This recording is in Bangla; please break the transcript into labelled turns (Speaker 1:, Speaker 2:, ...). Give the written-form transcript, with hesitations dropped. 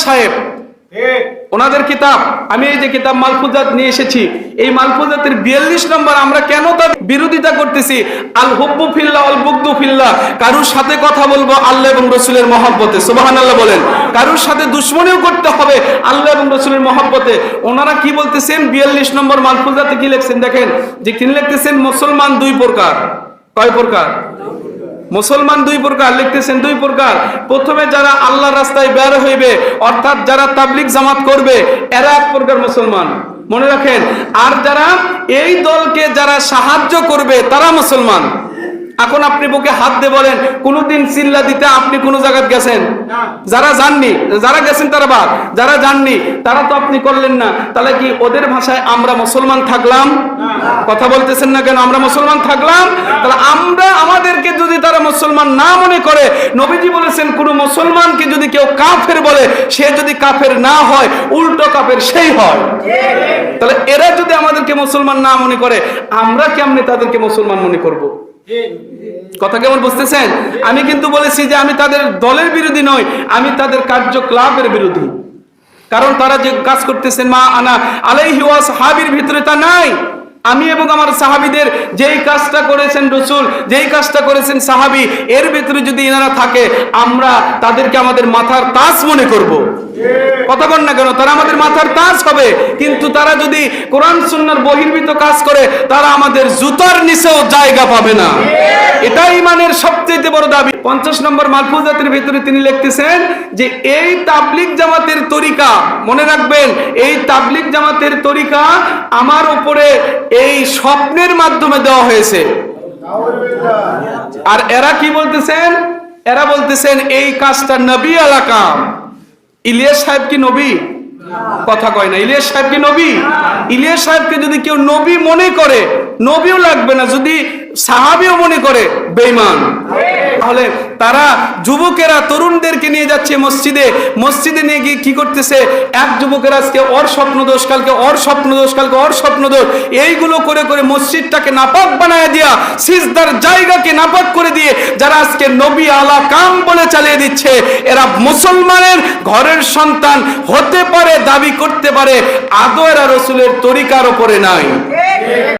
Speaker 1: সাহেব, ওনাদের কিতাব, আমি এই যে কিতাব মালফুজাত নিয়ে এসেছি, এই মালফুজাতের 42 নম্বর। আমরা কেন তার বিরোধিতা করতেছি? আল হুব্বু ফিল্লাহ আল বুগদু ফিল্লাহ, কারুর সাথে কথা বলবো আল্লাহ এবং রাসূলের মহব্বতে, সুবহানাল্লাহ বলেন। কারুর সাথে দুশমনিও করতে হবে আল্লাহ এবং রাসূলের মহব্বতে। ওনারা কি বলতেছেন 42 নম্বর মালফুজাতে কি লিখছেন দেখেন, যে তিনি লিখতেছেন মুসলমান দুই প্রকার। কয় প্রকার? মুসলমান দুই প্রকার, লিখতেছেন দুই প্রকার। প্রথমে যারা আল্লাহর রাস্তায় বের হইবে, অর্থাৎ যারা তাবলীগ জামাত করবে, এরা এক প্রকার মুসলমান, মনে রাখেন। আর যারা এই দলকে যারা সাহায্য করবে তারা মুসলমান। এখন আপনি বুকে হাত দিয়ে বলেন, কোনদিন চিল্লা দিতে আপনি কোন জায়গায় গেছেন? যারা যাননি, যারা গেছেন তারা বাদ, যারা যাননি তারা তো আপনি করলেন না। তাহলে কি ওদের ভাষায় আমরা মুসলমান থাকলাম? কথা বলতেছেন না কেন? আমরা মুসলমান থাকলাম? তাহলে আমরা, আমাদেরকে যদি তারা মুসলমান না মনে করে, নবীজি বলেছেন কোন মুসলমানকে যদি কেউ কাফের বলে, সে যদি কাফের না হয়, উল্টো কাফের সেই হয়। তাহলে এরা যদি আমাদেরকে মুসলমান না মনে করে, আমরা কেমনে তাদেরকে মুসলমান মনে করব? কথা কেমন বুঝতেছেন? আমি কিন্তু বলেছি যে আমি তাদের দলের বিরোধী নই, আমি তাদের কার্যকলাপের বিরোধী। কারণ তারা যে কাজ করতেছেন মা আনা আলাইহি ওয়া সাহাবীর ভিতরে তা নাই। আমি এবং আমার সাহাবীদের যেই কাজটা করেছেন রাসূল, যেই কাজটা করেছেন সাহাবী, এর ভিতরে যদি এনারা থাকে, আমরা তাদেরকে আমাদের মাথার তাজ মনে করব। কথা বল না কেন? তারা আমাদের মাথার তাজ হবে। কিন্তু তারা যদি কোরআন সুন্নাহর বহির্ভূত কাজ করে, তারা আমাদের জুতার নিচেও জায়গা পাবে না। এটাই ইমানের সবচেয়ে বড় দাবি। 50 নম্বর মালফুজাতের ভিতরে তিনি লিখতেছেন যে এই তাবলীগ জামাতের তরিকা, মনে রাখবেন, এই তাবলীগ জামাতের তরিকা আমার উপরে এই স্বপ্নের মাধ্যমে দেওয়া হয়েছে। আর এরা কি বলতেছেন? এরা বলতেছেন এই কাজটা নবী আলাকাম। ইলিয়াস সাহেব কি নবী? কথা কয় না। ইলিয়াস সাহেব কি নবী? ইলিয়াস সাহেবকে যদি কেউ নবী মনে করে, নবীও লাগবে না, যদি সাহাবীও মনে করে, বেঈমান। তাহলে তারা যুবকেরা তরুণদেরকে নিয়ে যাচ্ছে মসজিদে, মসজিদে নিয়ে গিয়ে কি করতেছে? এক যুবকের আজকে ওর স্বপ্নদোষ, কালকে ওর স্বপ্নদোষ, কালকে ওর স্বপ্নদোষ, এইগুলো করে করে মসজিদটাকে নাপাক বানায় দিয়া, সিজদার জায়গাকে নাপাক করে দিয়ে যারা আজকে নবী আলা কাম বলে চালিয়ে দিচ্ছে, এরা মুসলমানের ঘরের সন্তান হতে পারে, দাবি করতে পারে, আদৌ এরা রাসূলের তরিকার উপরে নাই।